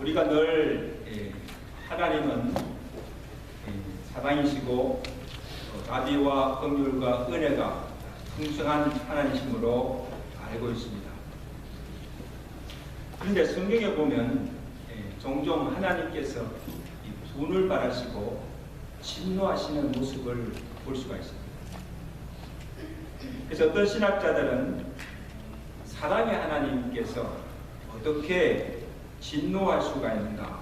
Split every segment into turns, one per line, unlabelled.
우리가 늘 하나님은 사랑이시고 자비와 긍휼과 은혜가 풍성한 하나님이심으로 알고 있습니다. 그런데 성경에 보면 종종 하나님께서 분을 바라시고 진노하시는 모습을 볼 수가 있습니다. 그래서 어떤 신학자들은 사랑의 하나님께서 어떻게 진노할 수가 있는가,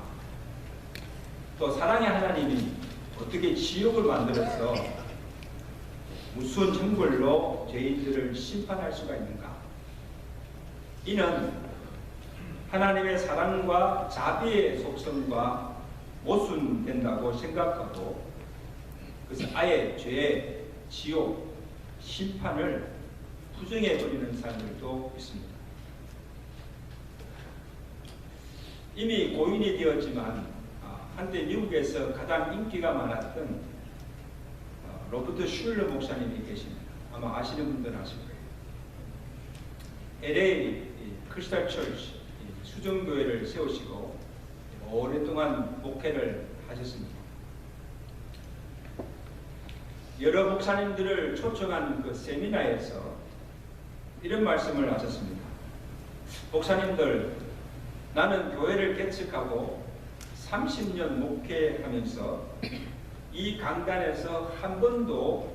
또 사랑의 하나님이 어떻게 지옥을 만들어서 무슨 형벌로 죄인들을 심판할 수가 있는가, 이는 하나님의 사랑과 자비의 속성과 모순된다고 생각하고 그래서 아예 죄, 지옥, 심판을 부정해버리는 사람들도 있습니다. 이미 고인이 되었지만 한때 미국에서 가장 인기가 많았던 로버트 슐러 목사님이 계십니다. 아마 아시는 분들은 아실 거예요. LA 크리스탈 처치 수정교회를 세우시고 오랫동안 목회를 하셨습니다. 여러 목사님들을 초청한 그 세미나에서 이런 말씀을 하셨습니다. 목사님들, 나는 교회를 개척하고 30년 목회하면서 이 강단에서 한 번도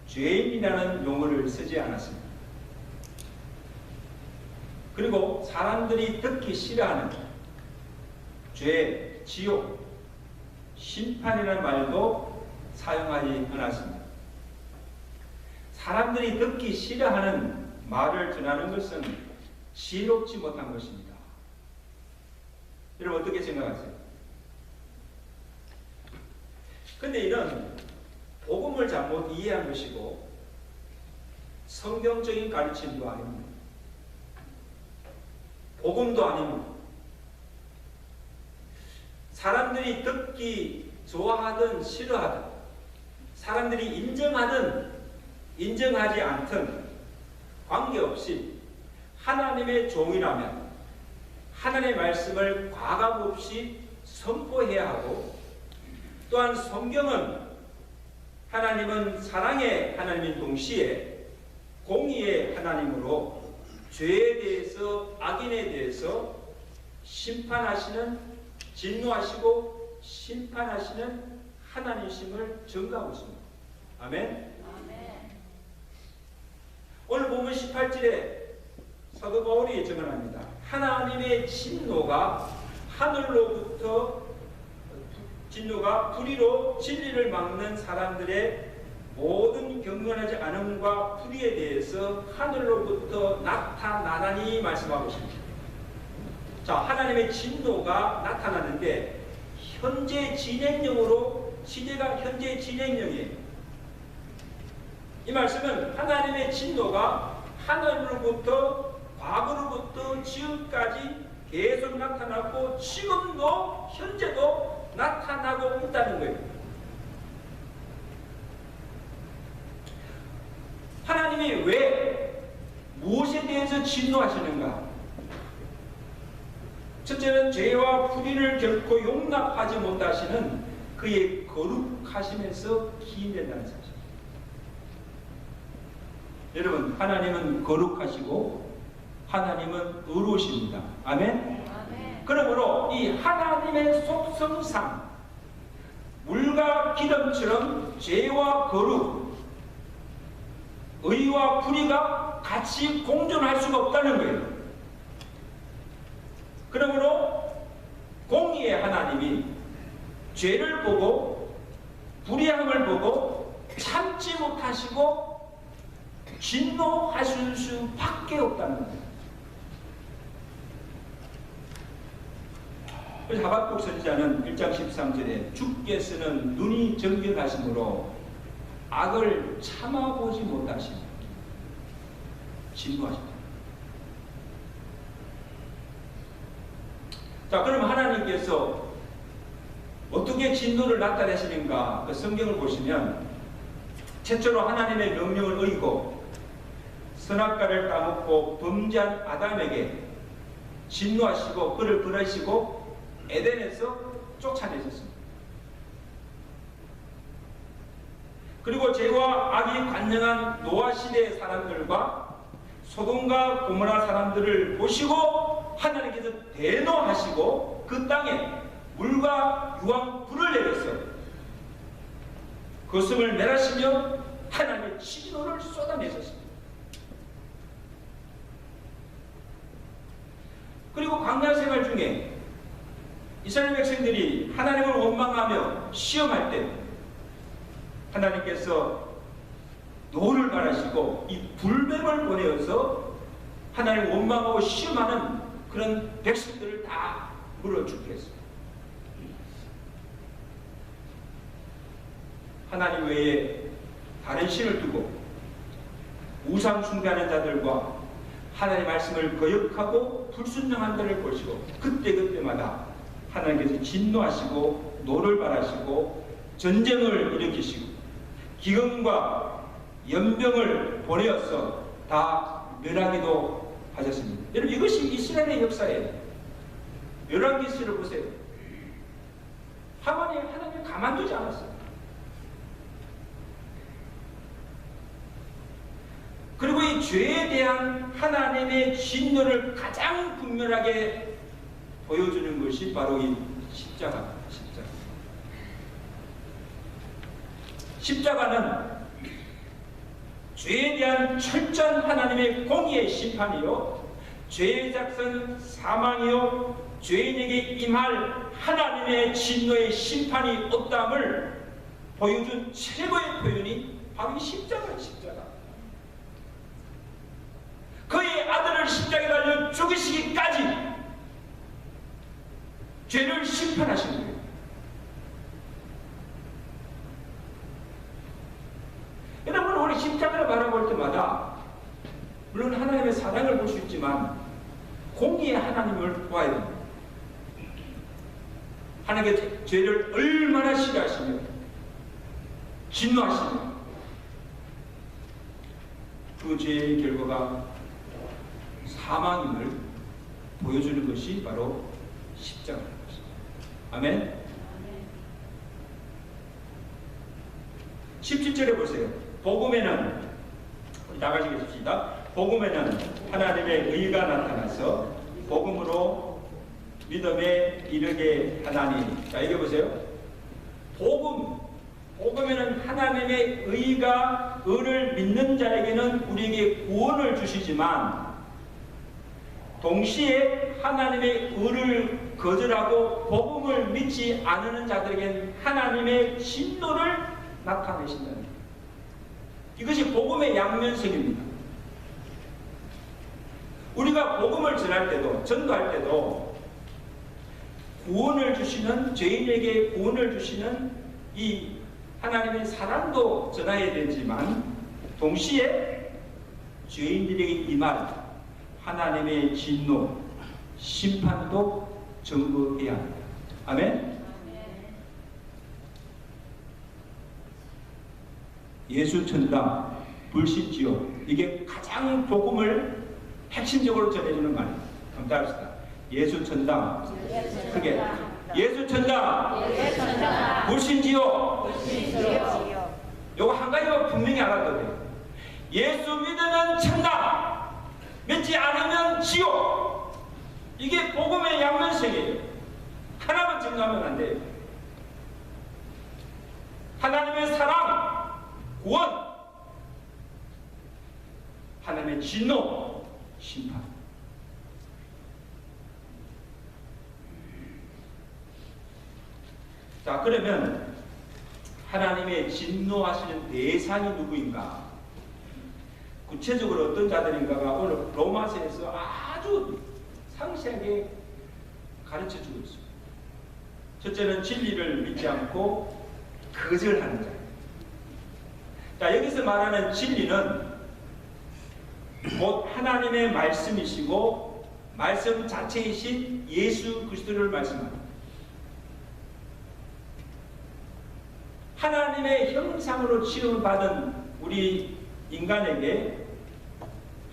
죄인이라는 용어를 쓰지 않았습니다. 그리고 사람들이 듣기 싫어하는 죄, 지옥, 심판이라는 말도 사용하지 않았습니다. 사람들이 듣기 싫어하는 말을 전하는 것은 지혜롭지 못한 것입니다. 여러분 어떻게 생각하세요? 근데 이런 복음을 잘못 이해한 것이고 성경적인 가르침도 아닙니다. 복음도 아닙니다. 사람들이 듣기 좋아하든 싫어하든, 사람들이 인정하든 인정하지 않든 관계없이 하나님의 종이라면 하나님의 말씀을 과감없이 선포해야 하고, 또한 성경은 하나님은 사랑의 하나님인 동시에 공의의 하나님으로 죄에 대해서, 악인에 대해서 심판하시는, 진노하시고 심판하시는 하나님이심을 증거하고 있습니다. 아멘. 오늘 보면 18절에 사도 바울이 증언합니다. 하나님의 진노가 하늘로부터, 진노가 불의로 진리를 막는 사람들의 모든 경건하지 않음과 불의에 대해서 하늘로부터 나타나나니 말씀하고 있습니다. 자, 하나님의 진노가 나타나는데 현재 진행형으로, 시제가 현재 진행형이에요. 이 말씀은 하나님의 진노가 하늘로부터, 과거로부터 지금까지 계속 나타났고 지금도 현재도 나타나고 있다는 거예요. 하나님이 왜, 무엇에 대해서 진노하시는가? 첫째는 죄와 불의를 결코 용납하지 못하시는 그의 거룩하심에서 기인된다는 사실. 여러분, 하나님은 거룩하시고 하나님은 의로우십니다. 아멘? 그러므로 이 하나님의 속성상 물과 기름처럼 죄와 거룩, 의와 불의가 같이 공존할 수가 없다는 거예요. 그러므로 공의의 하나님이 죄를 보고 불의함을 보고 참지 못하시고 진노하실 수밖에 없다는 거예요. 그래서 하박국 선지자는 1장 13절에 주께서는 눈이 정결하심으로 악을 참아보지 못하시고 진노하십니다. 자, 그럼 하나님께서 어떻게 진노를 나타내시는가? 그 성경을 보시면 최초로 하나님의 명령을 어기고 선악과를 따먹고 범죄한 아담에게 진노하시고 그를 버리시고 에덴에서 쫓아내셨습니다. 그리고 죄와 악이 관영한 노아 시대의 사람들과 소돔과 고모라 사람들을 보시고 하나님께서 대노하시고 그 땅에 물과 유황 불을 내렸어요. 그것을 멸하시며 하나님의 진노를 쏟아내셨습니다. 그리고 광야 생활 중에 이스라엘 백성들이 하나님을 원망하며 시험할 때 하나님께서 노를 바라시고 이 불뱀을 보내어서 하나님을 원망하고 시험하는 그런 백성들을 다 물어 죽게 했습니다. 하나님 외에 다른 신을 두고 우상 숭배하는 자들과 하나님의 말씀을 거역하고 불순종한 자를 보시고 그때마다 하나님께서 진노하시고 노를 바라시고 전쟁을 일으키시고 기근과 연병을 보내어서 다 멸하기도 하셨습니다. 여러분 이것이 이스라엘의 역사예요. 열왕기시를 보세요. 하나님 가만두지 않았어요. 그리고 이 죄에 대한 하나님의 진노를 가장 분명하게 보여주는 것이 바로 이 십자가입니다. 십자가는 죄에 대한 철저한 하나님의 공의의 심판이요, 죄의 작성 사망이요, 죄인에게 임할 하나님의 진노의 심판이 없다함을 보여준 최고의 표현이 바로 이 십자가. 그의 아들을 십자가에 달려 죽이시기까지 죄를 심판하신 거예요. 여러분 우리 십자가를 바라볼 때마다 물론 하나님의 사랑을 볼 수 있지만 공의의 하나님을 보아야 됩니다. 하나님의 죄를 얼마나 싫어하시며 진노하시며 그 죄의 결과가 사망임을 보여주는 것이 바로 십자가인 것입니다. 아멘. 17절에 보세요. 복음에는 나가시겠습니다. 복음에는 하나님의 의가 나타나서 복음으로 믿음에 이르게 하나니. 자, 이게 보세요. 복음에는 하나님의 의를 믿는 자에게는 우리에게 구원을 주시지만 동시에 하나님의 의를 거절하고 복음을 믿지 않는 자들에게는 하나님의 진노를 나타내신다는 거예요. 이것이 복음의 양면성입니다. 우리가 복음을 전할 때도 전도할 때도 구원을 주시는 죄인에게 구원을 주시는 이 하나님의 사랑도 전해야 되지만 동시에 죄인들에게 임할 하나님의 진노, 심판도 전부해야 합니다. 아멘? 예수 천당, 불신 지옥, 이게 가장 복음을 핵심적으로 전해주는 말입니다. 한번 따라합시다. 예수 천당, 크게 예수 천당, 불신 지옥. 요거 한 가지만 분명히 알아둬야 돼요. 예수 믿으면 천당, 믿지 않으면 지옥. 이게 복음의 양면성이에요. 하나만 증거하면 안 돼요. 하나님의 사랑, 구원, 하나님의 진노, 심판. 자, 그러면 하나님의 진노하시는 대상이 누구인가? 구체적으로 어떤 자들인가가 오늘 로마서에서 아주 상세하게 가르쳐주고 있습니다. 첫째는 진리를 믿지 않고 거절하는 자. 자, 여기서 말하는 진리는 곧 하나님의 말씀이시고 말씀 자체이신 예수 그리스도를 말씀합니다. 하나님의 형상으로 취급받은 우리 인간에게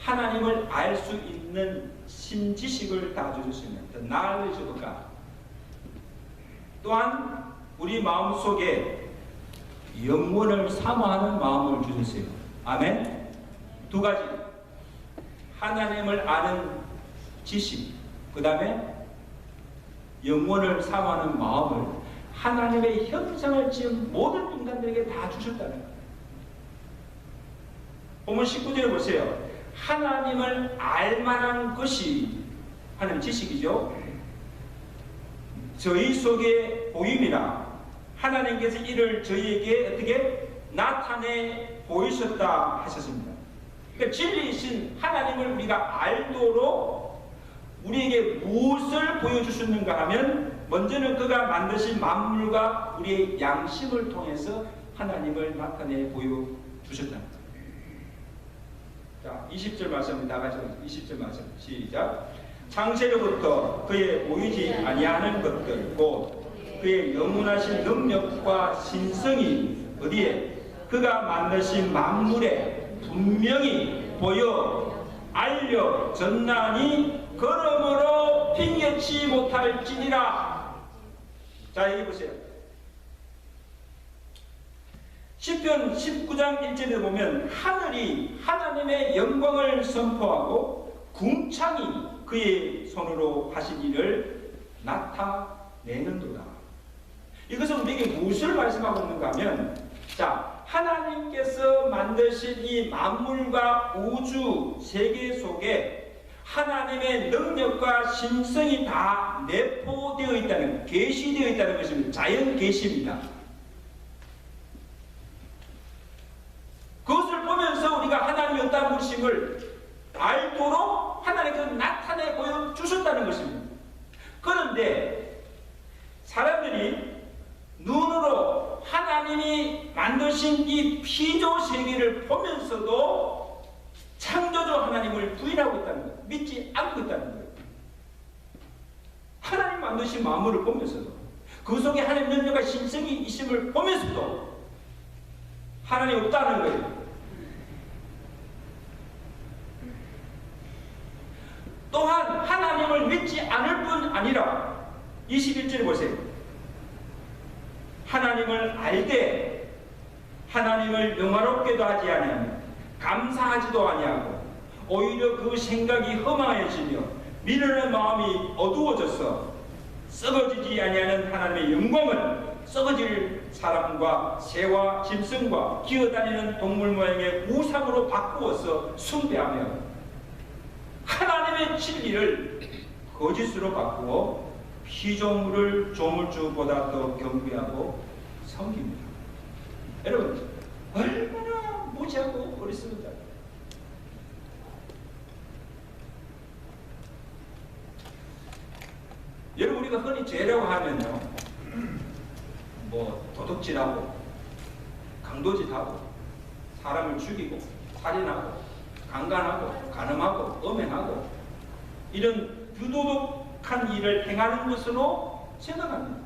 하나님을 알 수 있는 신지식을 다 주셨으면 the knowledge of God. 또한 우리 마음속에 영원을 사모하는 마음을 주셨어요. 아멘. 두 가지. 하나님을 아는 지식, 그 다음에 영원을 사모하는 마음을 하나님의 형상을 지은 모든 인간들에게 다 주셨다는 거예요. 보면 19절에 보세요. 하나님을 알만한 것이 하나님 지식이죠. 저희 속에 보임이라 하나님께서 이를 저희에게 어떻게 나타내 보이셨다 하셨습니다. 그러니까 진리이신 하나님을 우리가 알도록 우리에게 무엇을 보여주셨는가 하면 먼저는 그가 만드신 만물과 우리의 양심을 통해서 하나님을 나타내 보여주셨다는 거예요. 자, 20절 말씀 다 같이 20절 말씀 시작. 창세로부터 그의 보이지 아니하는 것들 곧 그의 영원하신 능력과 신성이 어디에 그가 만드신 만물에 분명히 보여 알려졌나니 그러므로 핑계치 못할지니라. 자, 여기 보세요. 시편 19장 1절에 보면 하늘이 하나님의 영광을 선포하고 궁창이 그의 손으로 하신 일을 나타내는도다. 이것은 우리에게 무엇을 말씀하고 있는가 하면, 자, 하나님께서 만드신 이 만물과 우주 세계 속에 하나님의 능력과 신성이 다 내포되어 있다는, 계시되어 있다는 것입니다. 자연 계시입니다. 그것을 보면서 우리가 하나님이 어떤 분이심을 알도록 하나님께서 나타내 보여주셨다는 것입니다. 그런데 사람들이 눈으로 하나님이 만드신 이 피조 세계를 보면서도 창조주 하나님을 부인하고 있다는 거예요. 믿지 않고 있다는 거예요. 하나님 만드신 만물을 보면서도 그 속에 하나님 능력과 신성이 있음을 보면서도 하나님이 없다는 거예요. 또한 하나님을 믿지 않을 뿐 아니라 21절 보세요. 하나님을 알되 하나님을 영화롭게도 하지 아니하며 감사하지도 아니하고 오히려 그 생각이 험하여지며 미련한 마음이 어두워져서 썩어지지 아니하는 하나님의 영광을 썩어질 사람과 새와 짐승과 기어다니는 동물 모양의 우상으로 바꾸어서 숭배하며 하나님의 진리를 거짓으로 바꾸어 피조물을 조물주보다 더 경배하고 섬깁니다. 여러분, 얼마나 무지하고 어리석은가. 여러분, 우리가 흔히 죄라고 하면요, 뭐 도둑질하고 강도짓하고 사람을 죽이고 살인하고 강간하고 간음하고 음행하고 이런 부도덕한 일을 행하는 것으로 생각합니다.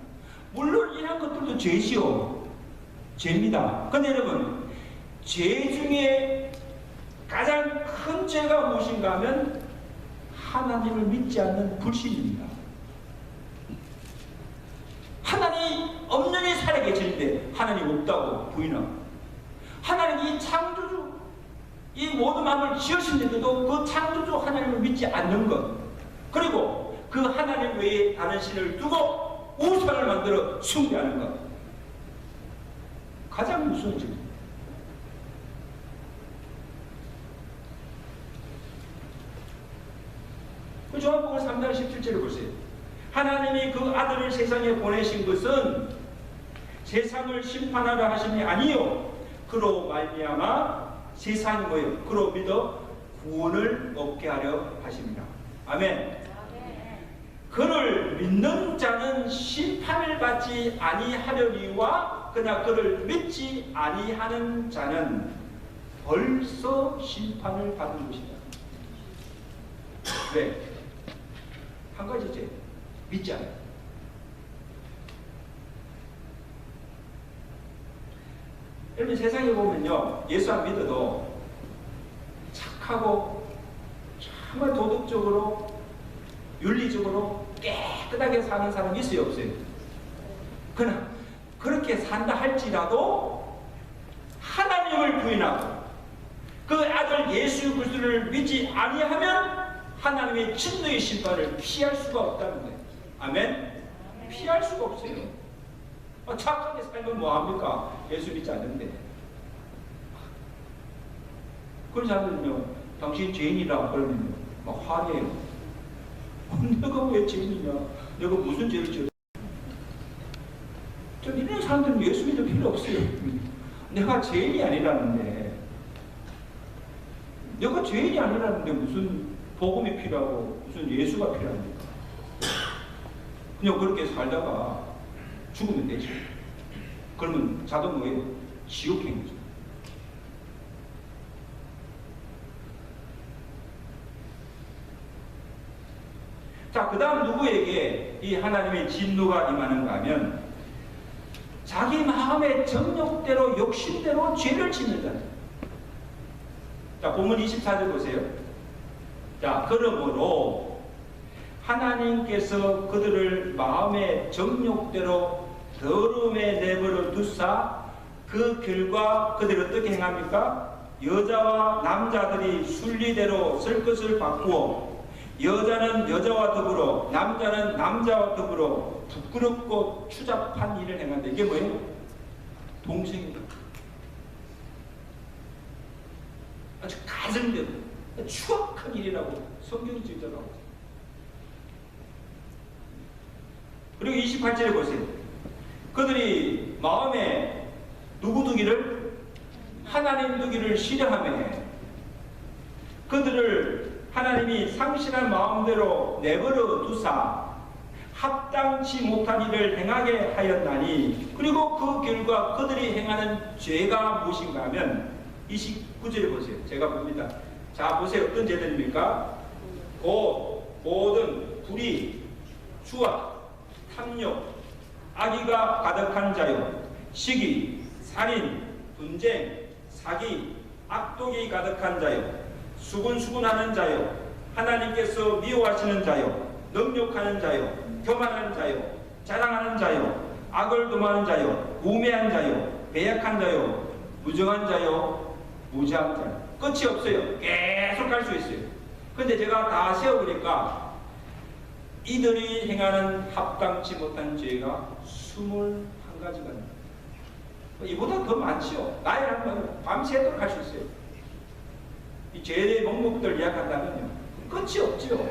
물론 이런 것들도 죄시오. 죄입니다. 그런데 여러분, 죄 중에 가장 큰 죄가 무엇인가 하면 하나님을 믿지 않는 불신입니다. 하나님이 없는 이 살아계시는데 하나님 없다고 부인하고, 하나님이 창조주 이 모든 마음을 지으신데도 그 창조주 하나님을 믿지 않는 것, 그리고 그 하나님 외에 다른 신을 두고 우상을 만들어 숭배하는 것, 가장 무서운 죄입니다. 그 요한복음 3장 17절을 보세요. 하나님이 그 아들을 세상에 보내신 것은 세상을 심판하려 하심이 아니요 그로 말미암아 세상이 뭐예요? 그로 믿어 구원을 얻게 하려 하십니다. 아멘. 그를 믿는 자는 심판을 받지 아니하려니와 그러나 그를 믿지 아니하는 자는 벌써 심판을 받은 것이다. 왜? 한 가지죠. 믿지 않아요. 여러분, 세상에 보면요, 예수 안 믿어도 착하고 정말 도덕적으로 윤리적으로 깨끗하게 사는 사람이 있어요, 없어요? 그러나 그렇게 산다 할지라도 하나님을 부인하고 그 아들 예수 그리스도를 믿지 아니하면 하나님의 진노의 심판을 피할 수가 없다는 거예요. 아멘? 피할 수가 없어요. 착하게 살면 뭐합니까? 예수 믿지 않는데. 그런 사람들은요, 당신 죄인이라 그러면요, 막 화내요. 내가 왜 죄인이냐? 내가 무슨 죄를 지었냐? 이런 사람들은 예수 믿을 필요 없어요. 내가 죄인이 아니라는데, 내가 죄인이 아니라는데 무슨 복음이 필요하고 무슨 예수가 필요합니까? 그냥 그렇게 살다가 죽으면 되죠. 그러면 자동 뭐예요? 지옥행이죠. 자, 그 다음 누구에게 이 하나님의 진노가 임하는가 하면 자기 마음의 정욕대로 욕심대로 죄를 짓는 자들. 자, 본문 24절 보세요. 자, 그러므로 하나님께서 그들을 마음의 정욕대로 더러움에 내버려 두사 그 결과 그들이 어떻게 행합니까? 여자와 남자들이 순리대로 쓸 것을 바꾸어 여자는 여자와 더불어 남자는 남자와 더불어 부끄럽고 추잡한 일을 행한다. 이게 뭐예요? 동생이다. 아주 가정대로 추악한 일이라고 성경이 지더라고. 그리고 28절에 보세요. 그들이 마음에 누구 두기를? 하나님 두기를 싫어하며 그들을 하나님이 상실한 마음대로 내버려 두사 합당치 못한 일을 행하게 하였나니 그리고 그 결과 그들이 행하는 죄가 무엇인가 하면 29절에 보세요. 제가 봅니다. 자, 보세요. 어떤 죄들입니까? 모든 불의, 추악, 탐욕, 악의가 가득한 자요, 시기, 살인, 분쟁, 사기, 악독이 가득한 자요, 수군수군하는 자요, 하나님께서 미워하시는 자요, 능욕하는 자요, 교만하는 자요, 자랑하는 자요, 악을 도모하는 자요, 우매한 자요, 배약한 자요, 무정한 자요, 무지한 자요. 끝이 없어요. 계속 갈 수 있어요. 근데 제가 다 세어보니까 이들이 행하는 합당치 못한 죄가 21가지가 있습니다. 이보다 더 많죠. 나이라면 밤새도록 할 수 있어요. 이 죄의 목록들 이야기한다면요, 끝이 없죠.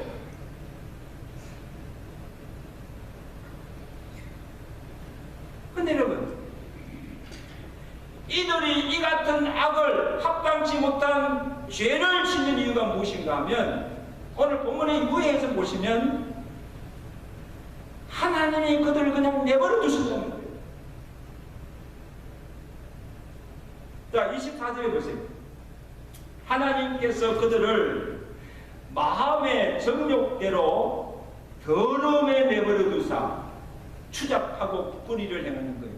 근데 여러분, 이들이 이 같은 악을 합당치 못한 죄를 짓는 이유가 무엇인가 하면 오늘 본문에 유해해서 보시면 하나님이 그들을 그냥 내버려 두신다는 거예요. 자, 24절에 보세요. 하나님께서 그들을 마음의 정욕대로 더러움에 내버려 두사 추잡하고 불의를 행하는 거예요.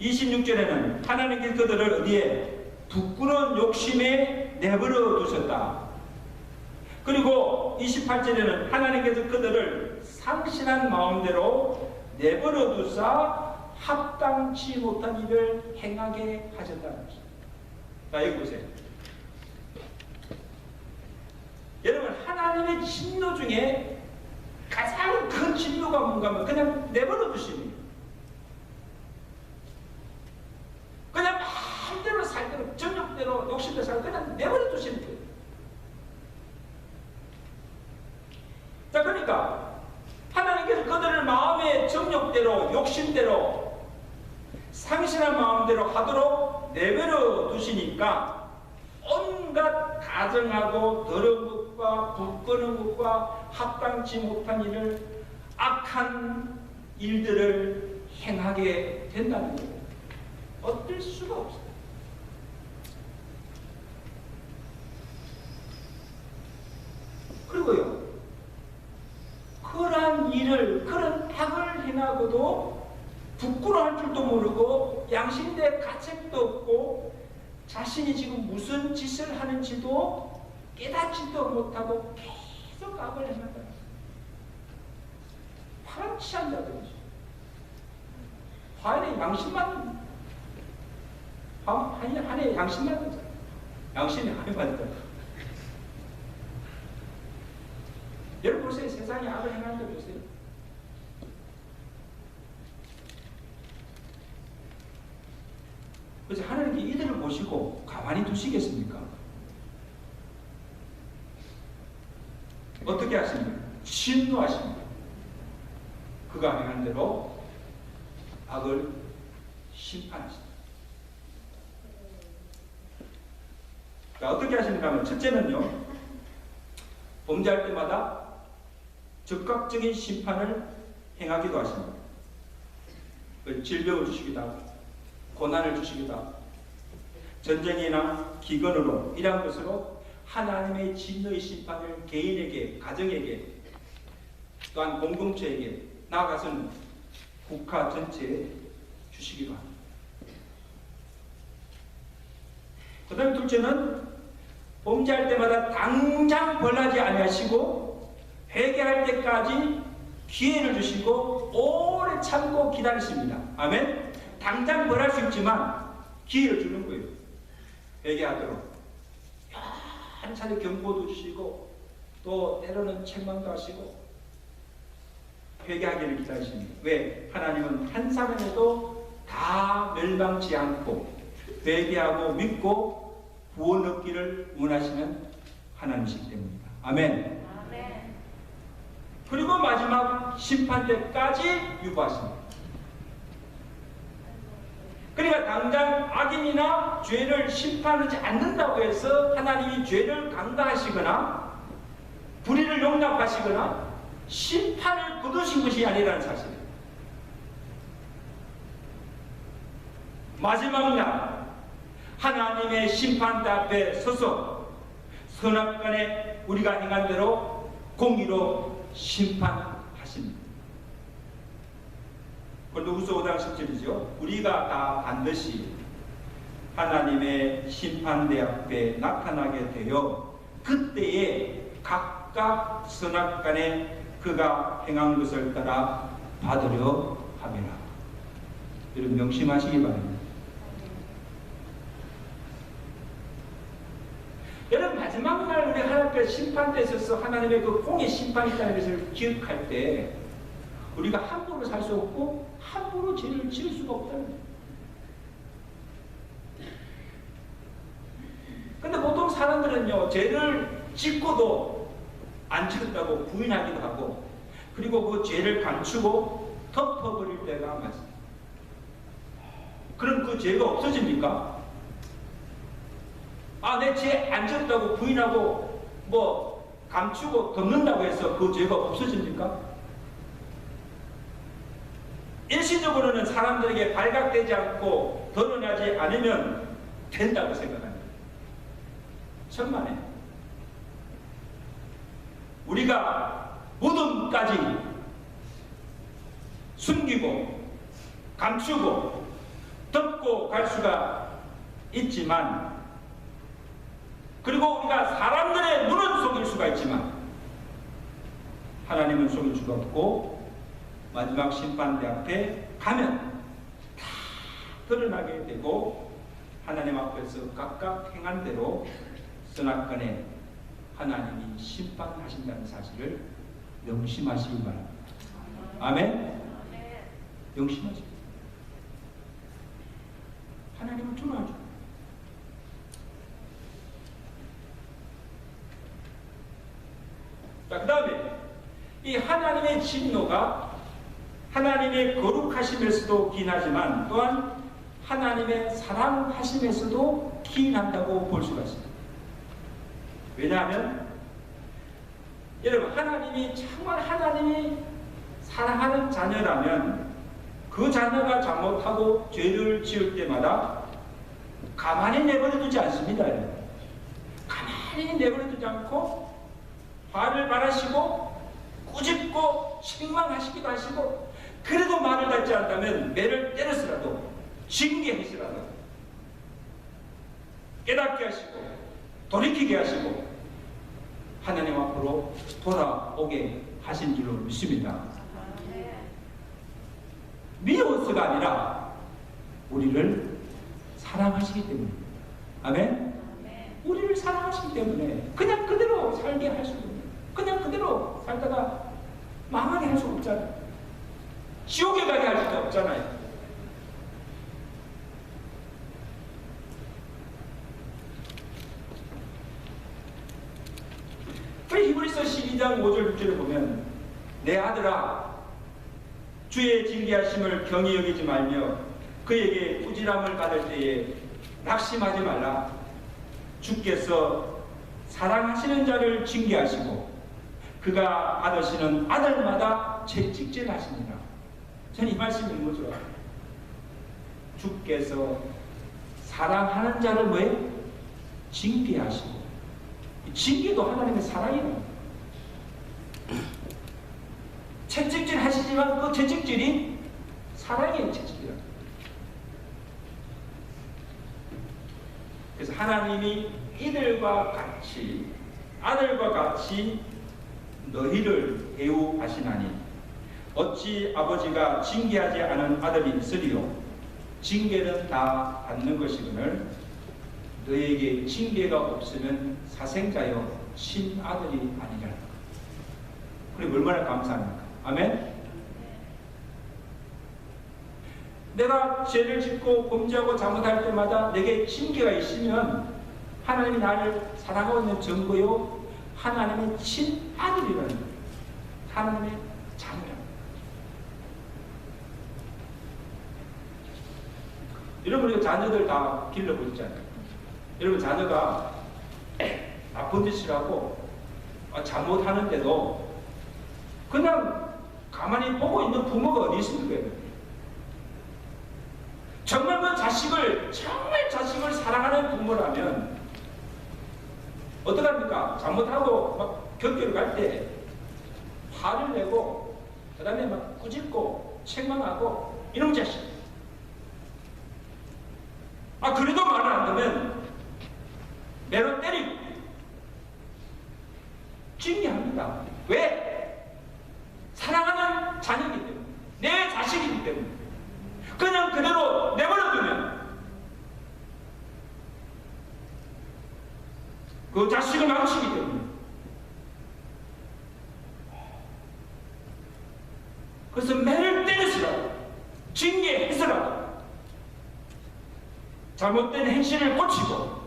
26절에는 하나님께서 그들을 어디에? 부끄러운 욕심에 내버려 두셨다. 그리고 28절에는 하나님께서 그들을 상실한 마음대로 내버려 두사 합당치 못한 일을 행하게 하셨다는 것입니다. 자, 여기 보세요. 여러분, 하나님의 진노 중에 가장 큰 진노가 뭔가 하면 그냥 내버려 두십니다. 그냥 마음대로 살대로 정욕대로 욕심대로 살고 그냥 내버려 두시는 거예요. 자, 그러니까 하나님께서 그들을 마음의 정욕대로 욕심대로 상실한 마음대로 하도록 내버려 두시니까 온갖 가정하고 더러운 것과 부끄러운 것과 합당치 못한 일을, 악한 일들을 행하게 된다는 거예요. 어쩔 수가 없어요. 그리고요, 그러한 일을, 그런 악을 행하고도 부끄러워할 줄도 모르고 양심대 가책도 없고 자신이 지금 무슨 짓을 하는지도 깨닫지도 못하고 계속 악을 행한다. 화를 취한다든지 화에 양심만 한해 양심만 되잖아. 양심이 한해 맞다. 여러분 보세요. 세상에 악을 행하는 거 보세요. 그래서 하나님께 이들을 보시고 가만히 두시겠습니까? 어떻게 하십니까? 진노하십니다. 그가 행한 대로 악을 심판하십니다. 자, 어떻게 하십니까 하면 첫째는요, 범죄할 때마다 즉각적인 심판을 행하기도 하십니다. 질병을 주시기도 하고 고난을 주시기도 하고 전쟁이나 기근으로 이러한 것으로 하나님의 진노의 심판을 개인에게, 가정에게, 또한 공동체에게, 나아가서는 국가 전체에 주시기도 합니다. 그 다음 둘째는 범죄할 때마다 당장 벌하지 아니하시고 회개할 때까지 기회를 주시고 오래 참고 기다리십니다. 아멘. 당장 벌할 수 있지만 기회를 주는 거예요. 회개하도록 한 차례 경고도 주시고 또 때로는 책망도 하시고 회개하기를 기다리십니다. 왜? 하나님은 한 사람에도 다 멸망치 않고 회개하고 믿고 구원 얻기를 원하시는 하나님이시기 때문입니다. 아멘.
아멘.
그리고 마지막 심판 때까지 유보하십니다. 그러니까 당장 악인이나 죄를 심판하지 않는다고 해서 하나님이 죄를 강다하시거나 불의를 용납하시거나 심판을 거두신 것이 아니라는 사실이에요. 마지막 날 하나님의 심판대 앞에 서서 선악간에 우리가 행한 대로 공의로 심판하십니다. 고린도후서 5장 10절이죠. 우리가 다 반드시 하나님의 심판대 앞에 나타나게 되어 그때에 각각 선악간에 그가 행한 것을 따라 받으려 함이라. 여러분 명심하시기 바랍니다. 여러분 마지막 날 우리 하나님 앞에 심판대에 있어서 하나님의 그 공의 심판이 있다는 것을 기억할 때 우리가 함부로 살 수 없고 함부로 죄를 지을 수가 없다는 거예요. 근데 보통 사람들은요, 죄를 짓고도 안 지었다고 부인하기도 하고, 그리고 그 죄를 감추고 덮어버릴 때가 많습니다. 그럼 그 죄가 없어집니까? 아, 내 죄 안 지었다고 부인하고 감추고 덮는다고 해서 그 죄가 없어집니까? 일시적으로는 사람들에게 발각되지 않고 드러나지 않으면 된다고 생각합니다. 천만에 우리가 무덤까지 숨기고 감추고 덮고 갈 수가 있지만, 그리고 우리가 사람들의 눈은 속일 수가 있지만 하나님은 속일 수가 없고 마지막 심판대 앞에 가면 다 드러나게 되고 하나님 앞에서 각각 행한 대로 선악간에 하나님이 심판하신다는 사실을 명심하시기 바랍니다. 아멘? 명심하시기 바랍니다. 하나님은 존하죠. 자, 그 다음에 이 하나님의 진노가 하나님의 거룩하심에서도 기인하지만 또한 하나님의 사랑하심에서도 기인한다고 볼 수가 있습니다. 왜냐하면 여러분, 하나님이 정말 하나님이 사랑하는 자녀라면 그 자녀가 잘못하고 죄를 지을 때마다 가만히 내버려두지 않습니다. 가만히 내버려두지 않고 화를 발하시고 꾸짖고 책망하시기도 하시고, 그래도 말을 듣지 않다면 매를 때려서라도 징계해서라도 깨닫게 하시고 돌이키게 하시고 마음으로 돌아오게 하신 줄로 믿습니다. 미워서가 아니라 우리를 사랑하시기 때문에. 아멘? 우리를 사랑하시기 때문에 그냥 그대로 살게 할 수가 없어요. 그냥 그대로 살다가 망하게 할 수 없잖아요. 지옥에 가게 할 수가 없잖아요. 그래 히브리서 12장 5절 6절에 보면 내 아들아 주의 징계하심을 경히 여기지 말며 그에게 꾸지람을 받을 때에 낙심하지 말라. 주께서 사랑하시는 자를 징계하시고 그가 받으시는 아들마다 채찍질하시니라. 저는 이 말씀이 너무 좋아요. 주께서 사랑하는 자를 왜? 징계하시고. 징계도 하나님의 사랑이에요. 채찍질 하시지만 그 채찍질이 사랑이에요. 채찍질은. 그래서 하나님이 이들과 같이 아들과 같이 너희를 대우하시나니 어찌 아버지가 징계하지 않은 아들이 있으리요. 징계는 다 받는 것이거늘 너에게 징계가 없으면 사생자여 친아들이 아니라. 우리 얼마나 감사합니까? 아멘? 내가 죄를 짓고 범죄하고 잘못할 때마다 내게 징계가 있으면 하나님이 나를 사랑하고 있는 증거요. 하나님의 친아들이라는 거예요. 하나님의 자녀라는 거예요. 여러분 우리가 자녀들 다 길러보고 있잖아요. 여러분 자녀가 나쁜 짓을 하고 잘못하는데도 그냥 가만히 보고 있는 부모가 어디 있습니까? 정말 그 자식을 사랑하는 부모라면 어떡합니까? 잘못하고 막 격려를 갈 때 화를 내고 그 다음에 막 꾸짖고 책망하고 이런 자식. 그래도 말을 안 듣면 매로 때리고 징계합니다. 왜? 사랑하는 자녀이기 때문에, 내 자식이기 때문에. 그냥 그대로 내버려두면 그 자식을 망치기 때문에. 그래서 매를 때려서라도 징계해서라도 잘못된 행실을 고치고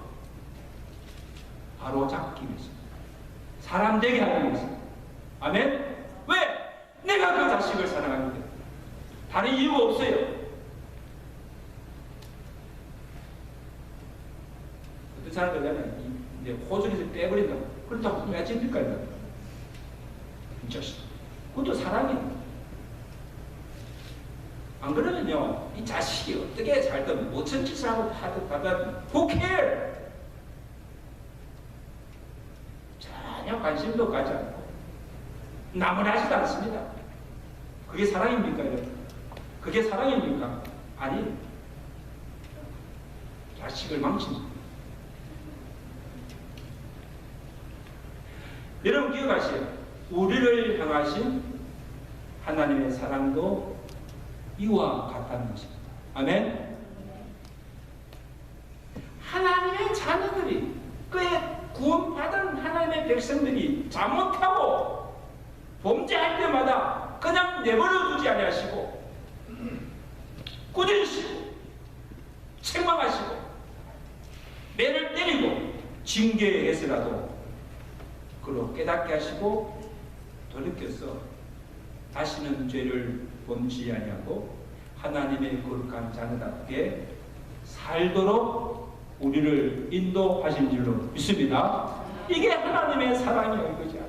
바로 잡기 위해서, 사람 되게 하기 위해서. 아멘? 왜? 내가 그 자식을 사랑하기 때문에. 다른 이유가 없어요. 어떤 사람들은 이제 호적에서 빼버린다. 그렇다고 빼집니까? 이 자식. 그것도 사랑이에요. 안 그러면요, 이 자식이 어떻게 살든 무슨 짓을 하고 하든 who care? 전혀 관심도 가지 않고 나무라지도 않습니다. 그게 사랑입니까? 여러분? 그게 사랑입니까? 아니, 자식을 망칩니다. 여러분 기억하세요. 우리를 향하신 하나님의 사랑도 이와 같다는 것입니다. 아멘? 하나님의 자녀들이, 그의 구원받은 하나님의 백성들이 잘못하고 범죄할 때마다 그냥 내버려두지 아니하시고 꾸짖으시고 책망하시고 매를 때리고 징계해서라도 그로 깨닫게 하시고 돌이켜서 다시는 죄를 범치 아니하고 하나님의 거룩한 자녀답게 살도록 우리를 인도하신 줄로 믿습니다. 이게 하나님의 사랑이에요, 이거죠.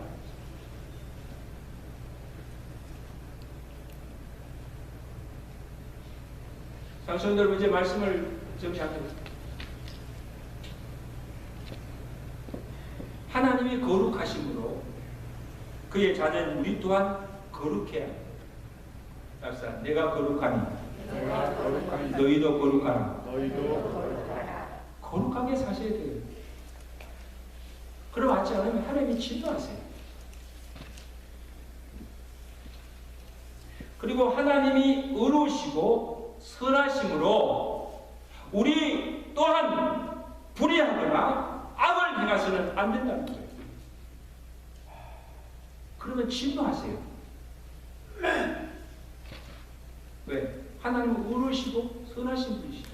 장성들 여러분, 이제 말씀을 정리하겠습니다. 하나님이 거룩하심으로 그의 자녀는 우리 또한 거룩해야 합니다. 답사, 내가 거룩하니 너희도 거룩하라. 거룩하게 사셔야 돼요. 그러지 않으면 하나님이 진노하세요. 그리고 하나님이 의로우시고 선하심으로 우리 또한 불의하거나 악을 행해서는 안 된다는 거예요. 그러면 진노하세요. 왜? 하나님은 의로우시고 선하신 분이시죠.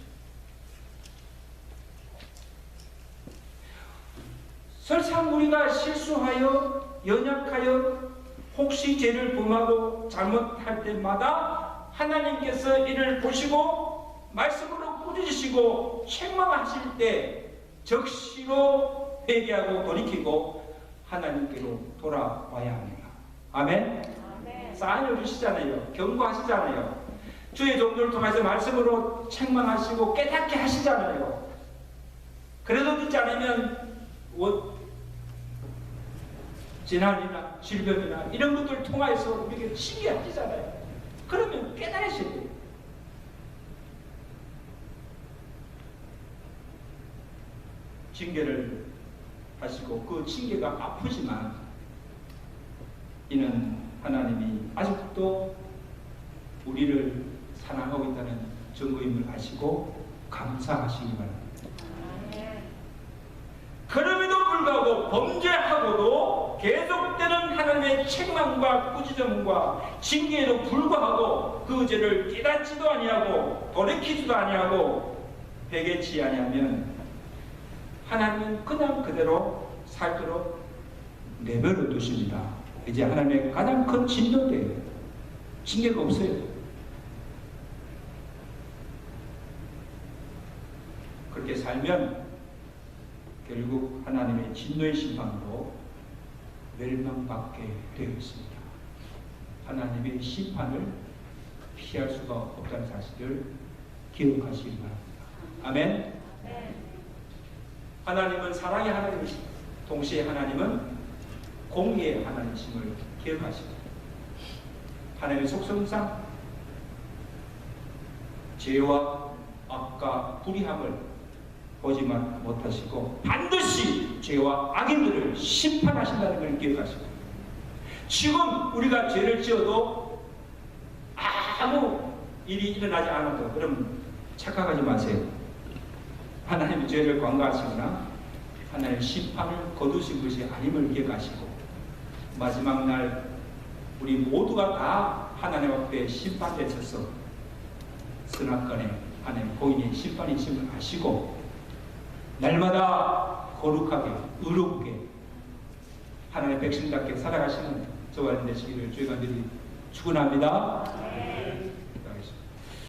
설사 우리가 실수하여 연약하여 혹시 죄를 범하고 잘못할 때마다 하나님께서 이를 보시고 말씀으로 꾸짖으시고 책망하실 때 적시로 회개하고 돌이키고 하나님께로 돌아와야 합니다. 아멘? 사인을 주시잖아요. 경고하시잖아요. 주의 종들을 통해서 말씀으로 책망하시고 깨닫게 하시잖아요. 그래도 듣지 않으면 재난이나 질병이나 이런 것들을 통해서 우리에게 징계하시잖아요. 그러면 깨달으셔야 돼요. 징계를 하시고 그 징계가 아프지만 이는 하나님이 아직도 우리를 사랑하고 있다는 증거임을 아시고 감사하시기 바랍니다. 그럼에도 불구하고 범죄하고도 계속되는 하나님의 책망과 꾸짖음과 징계에도 불구하고 그 죄를 깨닫지도 아니하고 돌이키지도 아니하고 회개치 아니하면 하나님은 그냥 그대로 살도록 내버려 두십니다. 이제 하나님의 가장 큰 진노대예요. 징계가 없어요. 그렇게 살면 결국 하나님의 진노의 심판으로 멸망받게 되어 있습니다. 하나님의 심판을 피할 수가 없다는 사실을 기억하시기 바랍니다. 아멘. 하나님은 사랑의 하나님이십니다. 동시에 하나님은 공의의 하나님이심을 기억하십니다. 하나님의 속성상 죄와 악과 불의함을 보지만 못하시고 반드시 죄와 악인들을 심판하신다는 걸 기억하시고, 지금 우리가 죄를 지어도 아무 일이 일어나지 않아도 그럼 착각하지 마세요. 하나님의 죄를 관가하시거나 하나님의 심판을 거두신 것이 아님을 기억하시고, 마지막 날 우리 모두가 다 하나님 앞에 심판에 서서 선악간에 하나님 공인의 심판이심을 아시고 날마다 거룩하게 의롭게 하나님의 백성답게 살아가시는 저와 여러분 되시기를 주의 간절히 축원합니다.